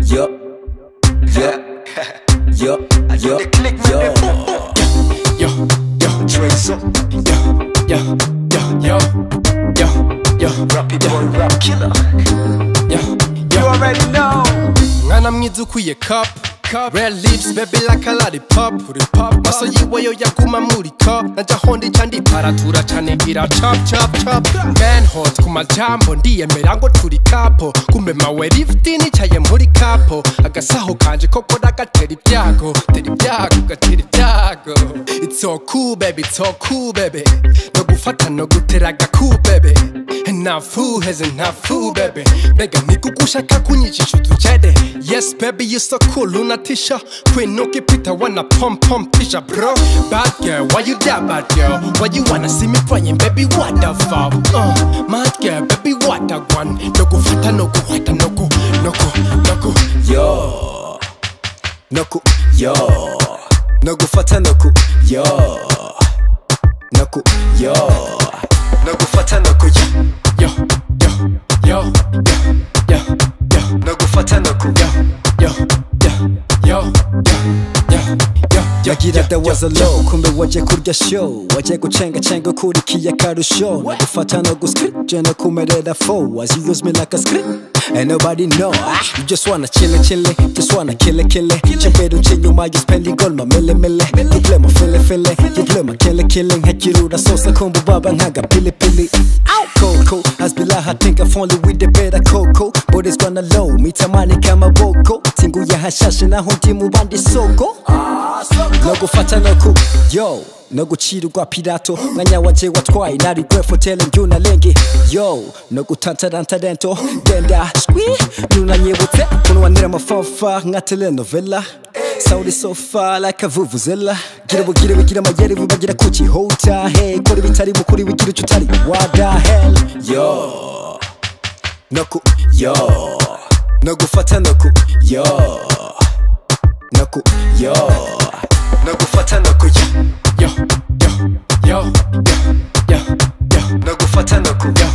Yo, yo, yo, yo, yo, yo, Tracer, yo, Rappy boy, rap killer. You already know. Mwana mwiza ukwiye cup. Red lips, baby like a lollipop. Maso yiwe yo yaguma muri cup. Naja hondi chandi paratura chane gira chop chop chop. Man hot kumajambo ndiyemera ngo turi kapo. Kumbe mawe lifti nicaye muri kapo. Agasaho kanje koko dagatera ibyago. Gatera ibyago. It's so cool baby, it's so cool baby. No gufata no guteraga cool baby. Nafu heze nafu baby. Bega nikukushaka kunyichisha utujede. Yes baby you so cool lunatisha. Queen no kipita wanna pump tisha bro. Bad girl why you that bad girl? Why you wanna see me crying baby what the fuck? Mad girl baby what the one? No gufata no guhata no gu yo. No gu yo. No gufata no gu yo. No gu yo. No gufata no gu yo. Yo. No gufata no gu yo. Yagira there was a low. Kumbe waje kurya show. Waje gucenga ukurikiye akarusho. No gufata no guscript. Je no kumerera fo. As you use me like a script. And nobody know. You just wanna chill. Just wanna kill it. Chembero chinyuma you spending gold my mille. You play my fille. You play my killing. Hekirura sosa kumbu baba nkaga pili. Coco, as bilaha think I've only with the better coco. But it's gonna low, mitamani kama boko. Tingu ya hashashe na hundi mubandi soko. No gufata no ku, yo. No gucirwa pirato, mwanya wanje watwaye nari grateful telling you na lenge. Yo, no gutantanta dento, genda squee. Nuna nyebutse, kuno wanira mafafa nka telenovela. Saudi so far like a vuvuzela. Gira mayeri vubagira kuki hota. Hey, kuri bitari mukuri wigira utari. What the hell? Yo. Noku yo. No gufata noku yo. Noku yo. No gufata noku yo. No gufata noku yo.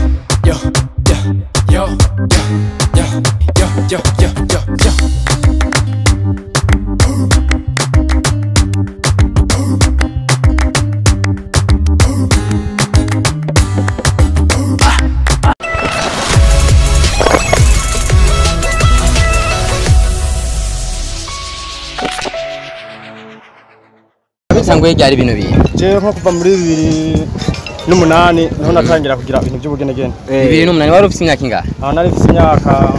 Sangwe ryari bino biye je nko kuva muri 2008 niho natangira kugira ibintu by'ubugenegene 2008 wari ufite imyaka ingahe nari ufite imyaka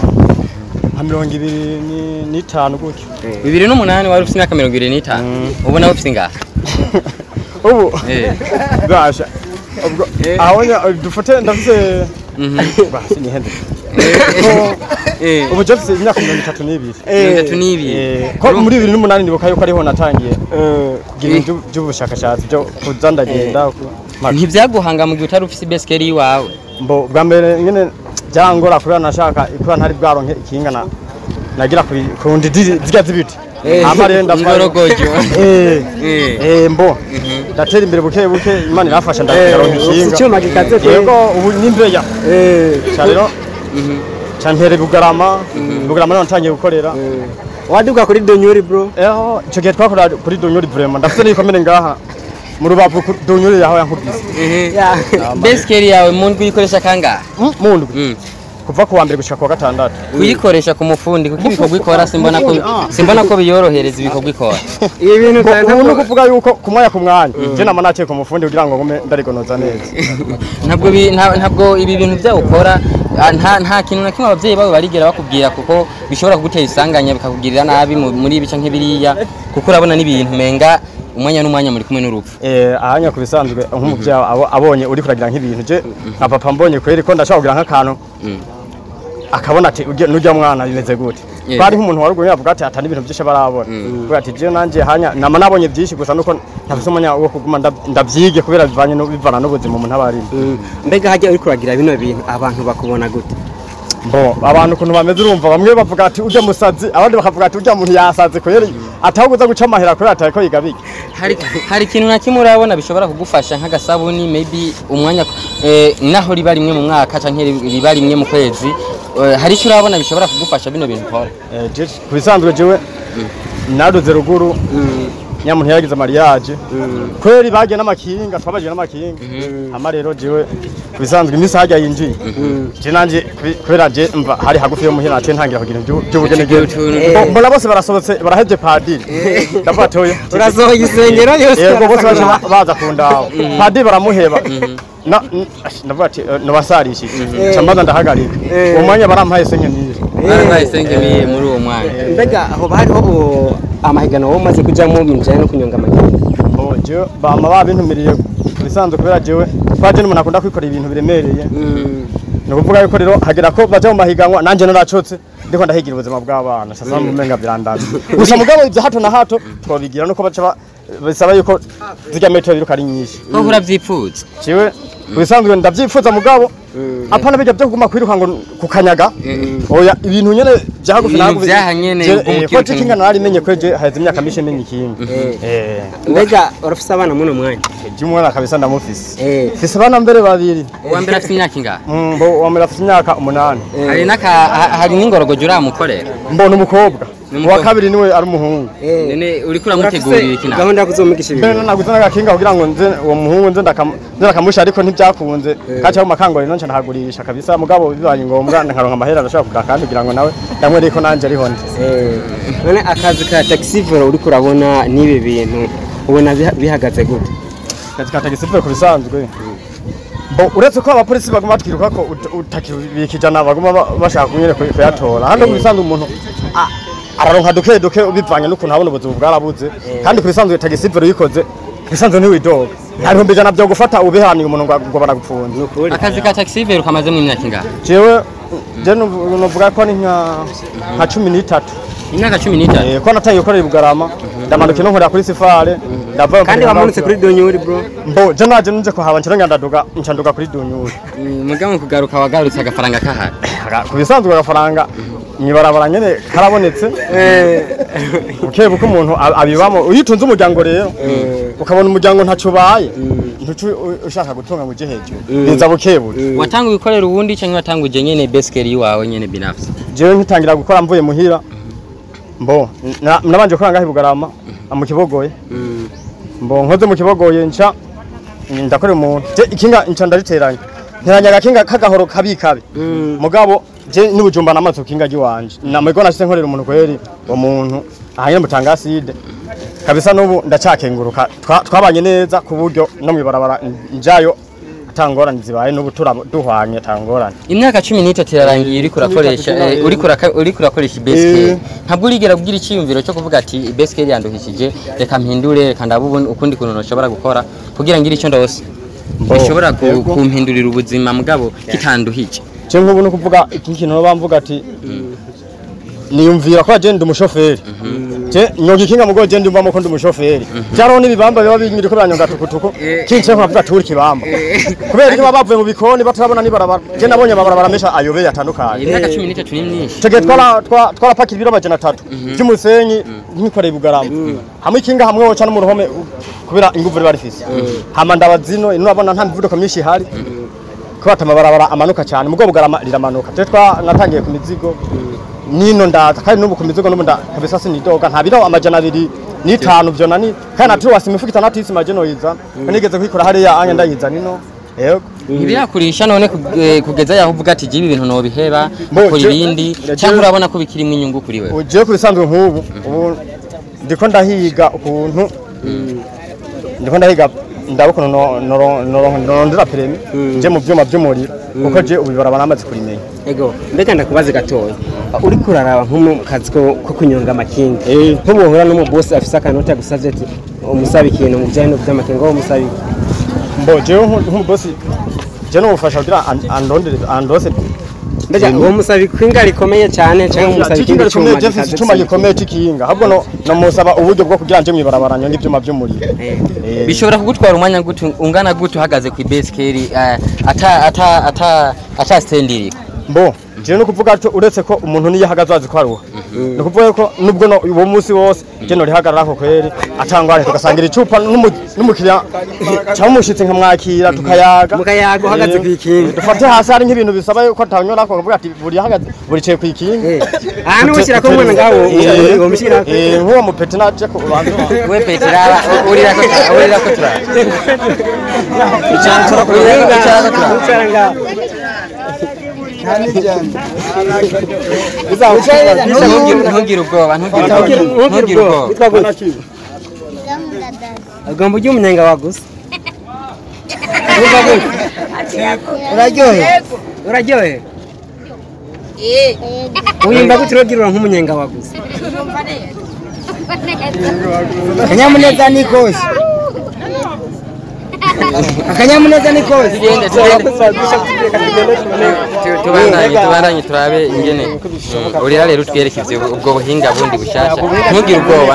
25 gutyo 2008 wari ufite imyaka 25 ubu nawe ufite ingahe ubu gasha ubwo aho dufate ndafite basi ni hende ubu je mfite imyaka 32 ko muri 2008 nibuka yuko ariho natangiye kugira ibintu by'ubushakashatsi byo kuzandagenda ntivyaguhanga mu gihe utari ufite beskeri iwawe mbo bwa mbere nyene byangora kubera nashaka ikora ntari bwaronke ikinga nagira kundi zirya zibiti amare ndaforogojo mbo datera imbere buke imana irafasha ndaronka ikinga cyuma gikaze yego ubu nimbeya cyarero Chantere bugarama none ntangiye gukorera waduka kuri donyuri bro ico gihe twakora kuri donyuri vraiment ndafite n'ikomere ngaha mu rubavu donyuri yaho yankubise beskeri yawe mu ndwi ikoresha kanga mu ndwi kuva ku wa mbere gushika ku wa gatandatu uyikoresha ku mufundi kuko ibikorwa ikora simbona ko biyorohereza ibikorwa ikora ibi bintu no kuvuga yuko kumwanya ku mwanya je nama naciye ku mufundi kugira ngo ngume ndarigonoza neza ntabwo ibi bintu bya ukora nta kintu na kimwe abavyeyi bawe barigera bakubwira kuko bishobora kugutera isanganya bikakugirira nabi muri ibice nk'ibiriya kuko urabona n'ibintu menga umwanya n'umwanya muri kumwe n'urupfu ahanya kubisanzwe nk'umuvya abonye uri kuragira nk'ibintu je nka papa mbonye kweri ko ndashaka kugira nk'akantu akabona ati nujya mwana bimeze gute bari nk'umuntu waruguye avuga ati atani ibintu byinshi barabona kuko ati je nanje hanya nama nabonye byinshi gusa nuko ntafise umwanya wo kuguma ndavyige kubera bivana n'ubuzima umuntu abari mbega hajya uri kuragira bino bintu abantu bakubona gute Mbo abantu kuntu bameze urumva bamwe bavuga ati uje musazi abandi bakavuga ati uje muntu yasaze ko yeri ataguza guca amahera ko yataye ko yigabike. Hari ikintu na kimwe urabona bishobora kugufasha nk'agasabuni maybe umwanya naho riba rimwe mu mwaka canke riba rimwe mu kwezi hari icyo urabona bishobora kugufasha bino bintu ukora? Kubisanzwe jewe naduze ruguru nyamuntu yagize mariage kweri bagiye n'amakinga twabagiye n'amakinga ama rero jewe kubisanzwe imisi hajya yinjiye je nanje kubera je mva hari hagufi yo muhira nace ntangira kugira by'ubugene mbona bose barasohotse baraheje padiri ndafatoye urazoye isengero yose yego bose baza kundaho padiri baramuheba ndavuga ati nabasarishije cyamaza ndahagarika uwo mwanya barampaye sengenire barampaye sengenire muri uwo mwanya. Mbega aho bariho amahigano wo maze kujamo minjanye no kunyonga amakinga. Je bama babintumiriye bisanzwe kubera jewe twaje n'umuntu akunda kwikora ibintu biremereye no kuvuga yuko rero hagera ko baje mu mahiganwa nanje naracotse ndiko ndahigira ubuzima bw'abana sasa mu menga birandaza gusa mugabo ivyo hato na hato twabigira nuko baca bisaba yuko zijya metero biruka ari nyinshi ko uravyipfuza jewe bisanzwe ndavyifuza mugabo apana bijya byo kuguma kwiruka ngo kukanyaga oya ibintu nyene byahagufi nagufi byahanyene ko kinga nari menye kweje haze imyaka mishe menye kinga mbega urafise abana muno mwanya jumwana kabisa ndamufise fise abana mbere babiri uwa mbere afite imyaka ingahe mbo uwa mbere afite imyaka 8 hari n'ingorogoje uramukorera mbona umukobwa uwa kabiri niwe ari umuhungu nene uri kuramutegurira iki nawe gahunda kuzomugisha ibintu naguze n'agakinga kugira ngo nze uwo muhungu nze ndakamusha ariko ntibyakunze kacha mu makangoro none nahagurisha kabisa mugabo bibaye ngombwa nkaronka amahera ndashaka kugura kandi kugira ngo nawe ndamwe riko nanje ari honde none akazi ka taxi vero uri kurabona nibe bintu ubona bihagaze gute akazi ka taxi vero kubisanzwe uretse ko abapolisi baguma twiruka ko utakibikijana baguma bashaka kunyere kuyatora hano kubisanzwe umuntu araronka duke ubivanye n'ukuntu habona ubuzima bwarabuze kandi kubisanzwe taxi vero yikoze bisanzwe ni widoga hariho mbijana byo gufata ubihaniye umuntu ngo baragupfunza akazi ka taxi vero kamaze mu imyaka ingahe jewe je novuga ko ni nka 13 imyaka 13 ko natangiye gukorera Bugarama ndamanuka no nkorera kuri Sifare ndava kandi wamanutse kuri Donyuri bro mbo je naje nje ko haba nshiranga ncanduka kuri Donyuri mugabo kugaruka wagarutse agafaranga kahari kubisanzwe agafaranga nyibarabara nyene karabonetse ukebe ko umuntu abibamo uyitunze umuryango rero ukabona umuryango ntacubaye ntucu ushaka gutunga mu hejuru biza bukebure watanga ubikorera ubundi cyangwa watanguje nyene beskeri wawe nyene binafsi jewe nkitangira gukora mvuye muhira mbo nabanje gukora ngahi Bugarama mu Kibogoye mbo nkoze mu Kibogoye nca ndakore umuntu je ikinga nca ndariteranya nteranya gakinga kagahoro kabikabe mugabo je n'ubujumba namaze kinga giwanje namego nashise nkorera umuntu kweri uwo muntu ahanye mutanga acide kabisa n'ubu ndacakenguruka twabanye neza ku buryo no mwibarabara njayo atangorane zibaye n'ubu duhwanye tangorane imyaka 13 irarangiye uri kurakoresha beskeri ntabwo urigera kugira icyiyumviro cyo kuvuga ati beskeri yanduhishije reka mpindure reka ndabubu ukundi kuntu nashobora gukora kugira ngire icyo ndose bishobora kumpindurira ubuzima mugabo kitanduhije cyo nk'ubu no kuvuga iki kintu no bamvuga ati niyumvira ko agenda umushoferi je nyoga ikinga mugo je ndumva mo ko ndumushoferi cyaro n'ibibamba biba binyiri ko banyonga tukutuko kinse nkavuga turi kibamba kubera ko bavuye mu bikoni batarabona ni barabara je nabonye barabara mesha ayobe yatandukanye imyaka 13 ni myinshi tege twara pakira ibiro majana 3 by'umusenyi nkikoreye Bugarama hamwe ikinga hamwe woca no mu ruhome kubera inguvu bari fisi hama ndabazino inabona nta mvuduko myinshi hari kwata amabarabara amanuka cyane mugo Bugarama riramanuka je natangiye ku mizigo nino ndaza kandi nubu kumizigo nubu kabisa sinidoga nta biro amajana 2 byo nani kandi aturi wasimifukita natisi majeno yiza nigeze kwikora hariya anya ndayiza nino yego ibiyakurisha none kugeza yaho uvuga ati jibi ibintu no biheba ko ibindi cyangwa urabona ko bikirimo inyungu kuri wewe uje kubisanzwe nk'ubu ndiko ndahiga ukuntu ndiko ndahiga ndabukono norondera premi je mu byuma by'umuriro kuko je ubibara banamaze kurimenya ego mbega ndakubaze gatoya uri kuraraba nk'umukazi ko kunyonga amakinga nk'ubuhura no mu boss afise akanota gusavye ati umusabe ikintu mu bijyanye no by'amakinga wo musabe mbo je nk'umuboss je no ufasha kugira andose mbega uwo musabe kwinga rikomeye cyane cyangwa umusabe kinga cyuma gikomeye cy'ikinga ahubwo no musaba uburyo bwo kugira nje mwibarabara nyonga ibyuma by'umuriro bishobora kugutwara umwanya gute ungana gute uhagaze ku beskeri ata stendiri mbo je no kuvuga cyo uretse ko umuntu niyo ahagaze azi ko aruha no kuvuga ko nubwo no uwo munsi wose je no rihagarara ko kweri atangware tugasangira icupa n'umukiriya cyamushitse nkamwakira tukayaga mukayaga uhagaze kwikinga dufate hasi ari nk'ibintu bisaba ko atanyora ko kuvuga ati buri ahagaze buri ceye kwikinga ahantu ushyira ko umwana ngaho uwo mushyira nk'uwo mupeti naje ko ubanza we petera urira ko tura ucara ngaho ntugire ubwoba agomba ujye umunyenga waguze uraryohe uyimba gute urogirura nk'umunyenga waguze akanyamuneza ni kose akanyamuneza ni kose tubandanye turabe ingene urira rero utwereke ivyo ubwo buhinga bundi bushasha ntugire ubwoba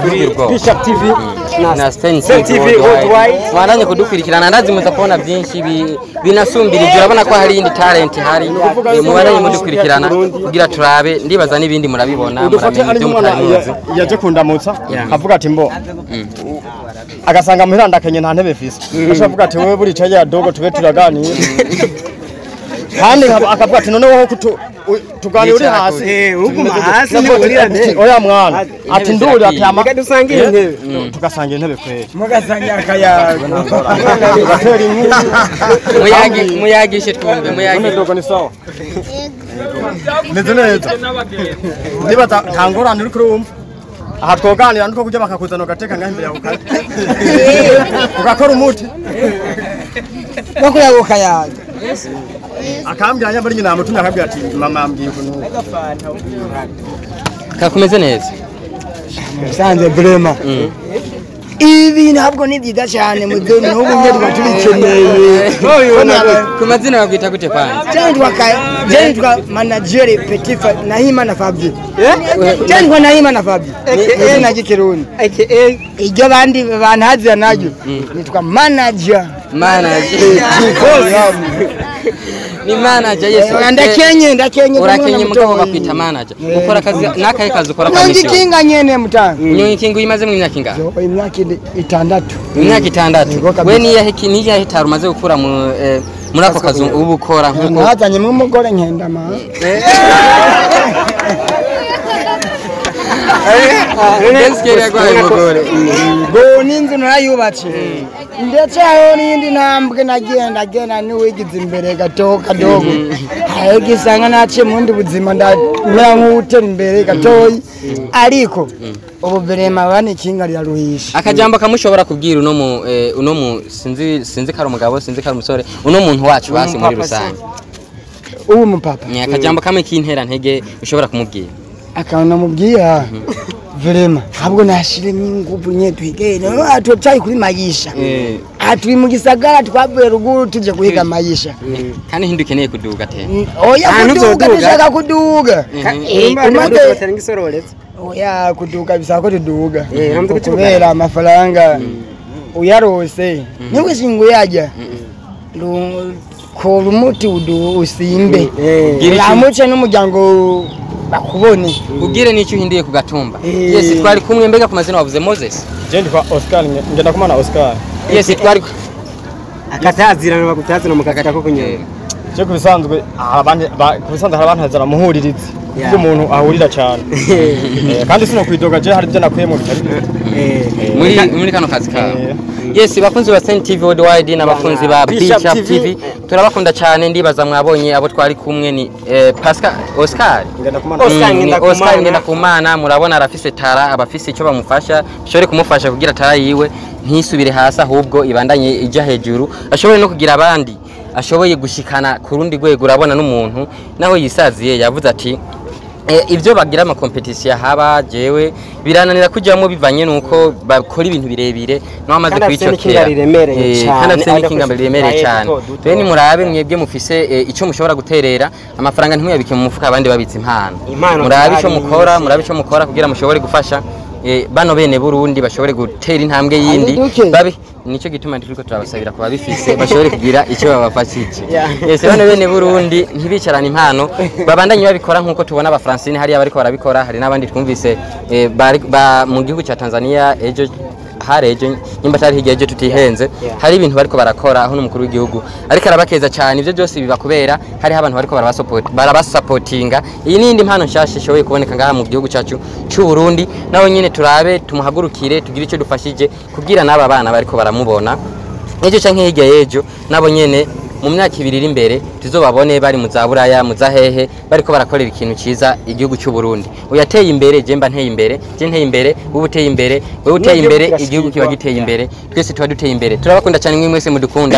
na stentvworldwide tubandanye kudukurikirana ndazimuza kubona byinshi binasumbirije urabona ko hari indi talent hari mubandanye mudukurikirana kugira turabe ndibaza n'ibindi murabibona muramenye ibyo mutarimuzi yaje kundamutsa avuga ati mbo agasanga muhiranda kenye nta ntebe fise ashavuga ati wewe buri caje ya dogo tube turaganira kandi akavuga ati noneho tugani uri hasi uguma hasi ni urirane oya mwana ati nduri ati amaka dusangira intebe tugasangira intebe kweri mugasangira akayaga gatera inkuru muyagishe twumve muyagi dogo ni sawa neze neza niba tangorane uri kurumva aha twoganira nuko kujya bakakuzana ugateka ngaho imbere yawe ugakora umuti bakuyaga ukayaga akambwira nyambari nyina mutumye akabwira ati mama ambwiye ukuntu kakumeze neza musanze brema ibi ntabwo ni byiza cyane mu gihe n'ubu njye tubikeneye ku mazina bagwita gute kwanza Jendwa manager petit Nahimana Fabio Jendwa Nahimana Fabio izina ry'ikirundi iryo bandi bantazi naryo nitwa manager ni manager yesu ndakenye urakenye mugabo bakwita manager ukora akazi nakaye kazi ukora kwa kinga nyene mutanga kinga uyimaze mu myaka ingahe imyaka 6 imyaka 6 we niya hitaru maze gukura muri ako kazi ubu ukora nkuko nazanye mu mugore nkenda ma go ninzu narayubatse ndetse aho nindi ntambwe nagenda niwigize imbere gato kadogo aho gisanga nace mundi buzima ndamera nk'utera imbere gatoyi ariko ubu berema bane kinga ryaruhisha akajambo kamushobora kubwira uno mu sinzi kari umugabo sinzi kari umusore uno muntu wacu basi muri rusange ubu mupapa ni akajambo kamwe k'intera ntege ushobora kumubwira akana mubwira verema ntabwo nashiremo ingufu nye twigene atutayi kuri mayisha aturi mu gisagara twavuye ruguru tuje kuhiga mayisha kandi hindukeneye kuduga te oya kuduga dushaka kuduga umaze oya kuduga bisaba ko tuduga kubera amafaranga uyarose niwe singo yajya ko umuti usimbe uramuce n'umuryango bakubone ugire n'icyo uhindiye ku gatumba yes twari kumwe mbega ku mazina wavuze Moses je ndikwa Oscar ngenda kumana Oscar yes twari akatazirana bagutazana mukakata ko kunyera je kubisanzwe kubisanzwe hari abantu hazara muhuririzi ibyo umuntu ahurira cyane kandi sino kwidoga je hari byo nakuyemo bitari muri kano kazi ka yes bakunzi ba stentvworldwide n'abakunzi ba Beach TV turabakunda cyane ndibaza mwabonye abo twari kumwe ni Oscar ngenda kumana murabona arafise tara abafise icyo bamufasha shore kumufasha kugira tara yiwe ntisubire hasi ahubwo ibandanye ijya hejuru ashobore no kugira abandi ashoboye gushikana ku rundi rwego urabona n'umuntu naho yisaziye yavuze ati ibyo bagira ama competition haba jewe birananira kujyamo bivanye nuko bakora ibintu birebire no amaze kwicokera kandi kinga biremereye cyane twe ni murabe mwebwe mufise icyo mushobora guterera amafaranga ntimuyabike mu mufuka abandi babitse impano murabe icyo mukora kugira mushobore gufasha bano bene Burundi bashobore gutera intambwe yindi babe nico gituma turiko turabasabira kuba bifise bashobore kugira icyo babafashije yese bano bene Burundi ntibicarana impano babandanye babikora nkuko tubona aba Francine hari abariko barabikora hari nabandi twumvise mu gihugu cya Tanzania ejo hareje nimba tari higeje tutihenze hari ibintu bariko barakora aho n'umukuru w'igihugu ariko arabakeza cyane ivyo byose biba kubera hari abantu bariko barabasupportinga iyi nindi impano nshashe shoboye kuboneka ngaha mu gihugu cyacu cy'u Burundi naho nyine turabe tumuhagurukire tugira icyo dufashije kugira naba bana bariko baramubona ejo canke hirya yejo nabo nyene mu myaka 2 iri imbere tuzobabone bari mu zaburaya mu zahehe bariko barakorera ikintu ciza igihugu cy'u Burundi uyateye imbere jemba nteye imbere je nteye imbere ubuteye imbere wewe uteye imbere igihugu kiba giteye imbere twese tuba duteye imbere turabakunda cyane mwe mwese mudukunda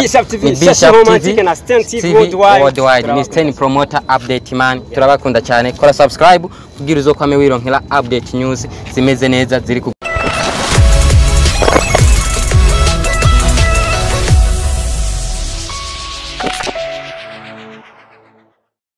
na stentvworldwide ni Sten promoter update man turabakunda cyane kora subscribe kugira uzokwame wironkera update news zimeze neza ziri ku